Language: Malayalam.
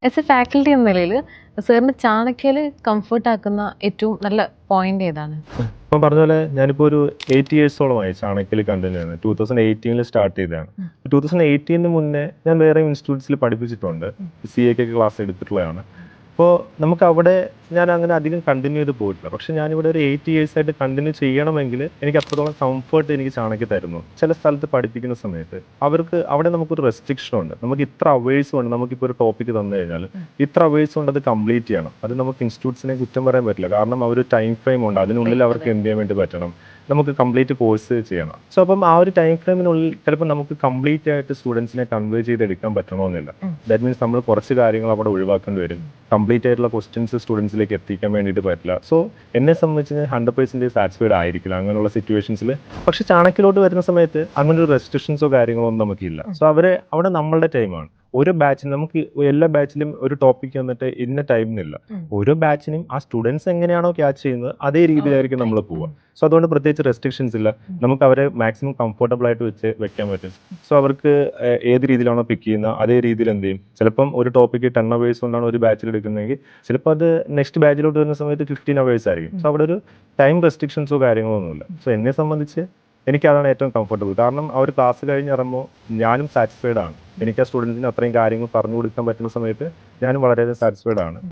ആസ് എ ഫാക്കൽറ്റി എന്ന നിലയിൽ സാറിന് ചാണക്യയിൽ കംഫർട്ട് ആക്കുന്ന ഏറ്റവും നല്ല പോയിന്റ് ഏതാണ്? ഇപ്പം പറഞ്ഞ പോലെ ഞാനിപ്പോൾ ഒരു 8 ഇയേഴ്സോളമായി ചാണക്യയിൽ കണ്ടിന്യൂ ചെയ്യുന്നത്. 2018 സ്റ്റാർട്ട് ചെയ്തതാണ്. 2018 മുന്നേ ഞാൻ വേറെ ഇൻസ്റ്റിറ്റ്യൂട്ട്സിൽ പഠിപ്പിച്ചിട്ടുണ്ട്. CA ക്കൊക്കെ ക്ലാസ് എടുത്തിട്ടുള്ളതാണ്. അപ്പോൾ നമുക്ക് അവിടെ ഞാൻ അങ്ങനെ അധികം കണ്ടിന്യൂ ചെയ്ത് പോയിട്ടില്ല. പക്ഷേ ഞാനിവിടെ ഒരു 8 ഇയേഴ്സായിട്ട് കണ്ടിന്യൂ ചെയ്യണമെങ്കിൽ എനിക്ക് അത്രത്തോളം കംഫർട്ട് എനിക്ക് ചാണക്യ തരുന്നു. ചില സ്ഥലത്ത് പഠിപ്പിക്കുന്ന സമയത്ത് അവർക്ക് അവിടെ നമുക്കൊരു റെസ്ട്രിക്ഷൻ ഉണ്ട്. നമുക്ക് ഇത്ര അവേഴ്സ് കൊണ്ട് നമുക്കിപ്പോൾ ഒരു ടോപ്പിക്ക് തന്നു കഴിഞ്ഞാൽ ഇത്ര അവേഴ്സ് കൊണ്ട് അത് കംപ്ലീറ്റ് ചെയ്യണം. അത് നമുക്ക് ഇൻസ്റ്റിറ്റ്യൂട്ട്സിനെ കുറ്റം പറയാൻ പറ്റില്ല. കാരണം അവർ ടൈം ഫ്രെയിം ഉണ്ട്. അതിനുള്ളിൽ അവർക്ക് എന്ത് ചെയ്യാൻ വേണ്ടി പറ്റണം, നമുക്ക് കംപ്ലീറ്റ് കോഴ്സ് ചെയ്യണം. സോ അപ്പം ആ ഒരു ടൈം ഫ്രെയിമിനുള്ളിൽ ചിലപ്പോൾ നമുക്ക് കംപ്ലീറ്റ് ആയിട്ട് സ്റ്റുഡൻസിനെ കൺവേ ചെയ്തെടുക്കാൻ പറ്റണമെന്നില്ല. ദാറ്റ് മീൻസ് നമ്മൾ കുറച്ച് കാര്യങ്ങൾ അവിടെ ഒഴിവാക്കേണ്ടി വരും. കംപ്ലീറ്റ് ആയിട്ടുള്ള ക്വസ്റ്റ്യൻസ് സ്റ്റുഡൻസിലേക്ക് എത്തിക്കാൻ വേണ്ടിയിട്ട് പറ്റില്ല. സോ എന്നെ സംബന്ധിച്ച് ഞാൻ 100% സാറ്റിസ്ഫൈഡ് ആയിരിക്കില്ല അങ്ങനെയുള്ള സിറ്റുവേഷൻസിൽ. പക്ഷെ ചാണക്യയിലോട്ട് വരുന്ന സമയത്ത് അങ്ങനെ ഒരു റെസ്ട്രിക്ഷൻസോ കാര്യങ്ങളോ ഒന്നും നമുക്കില്ല. സോ അവിടെ നമ്മളുടെ ടൈമാണ്. ഓരോ ബാച്ചിനും നമുക്ക് എല്ലാ ബാച്ചിലും ഒരു ടോപ്പിക് വന്നിട്ട് ഇന്ന ടൈം എന്നില്ല. ഓരോ ബാച്ചിനും ആ സ്റ്റുഡൻസ് എങ്ങനെയാണോ ക്യാച്ച് ചെയ്യുന്നത് അതേ രീതിയിലായിരിക്കും നമ്മൾ പോവുക. സോ അതുകൊണ്ട് പ്രത്യേകിച്ച് റെസ്ട്രിക്ഷൻസ് ഇല്ല. നമുക്ക് അവരെ മാക്സിമം കംഫർട്ടബിൾ ആയിട്ട് വെക്കാൻ പറ്റും. സോ അവർക്ക് ഏത് രീതിയിലാണോ പിക്ക് ചെയ്യുന്നത് അതേ രീതിയിൽ എന്ത് ചെയ്യും. ചിലപ്പം ഒരു ടോപ്പിക്ക് 10 അവേഴ്സ് കൊണ്ടാണ് ഒരു ബാച്ചിൽ എടുക്കുന്നതെങ്കിൽ ചിലപ്പോൾ അത് നെക്സ്റ്റ് ബാച്ചിലോട്ട് വരുന്ന സമയത്ത് 15 അവേഴ്സ് ആയിരിക്കും. സോ അവിടെ ഒരു ടൈം റെസ്ട്രിക്ഷൻസോ കാര്യങ്ങളോ ഒന്നുമില്ല. സോ എന്നെ സംബന്ധിച്ച് എനിക്ക് അതാണ് ഏറ്റവും കംഫർട്ടബിൾ. കാരണം ആ ഒരു ക്ലാസ് കഴിഞ്ഞ് ഇറങ്ങുമ്പോൾ ഞാനും സാറ്റിസ്ഫൈഡ് ആണ്. എനിക്ക് ആ സ്റ്റുഡൻസിന് അത്രയും കാര്യങ്ങൾ പറഞ്ഞു കൊടുക്കാൻ പറ്റുന്ന സമയത്ത് ഞാനും വളരെയധികം സാറ്റിസ്ഫൈഡ് ആണ്.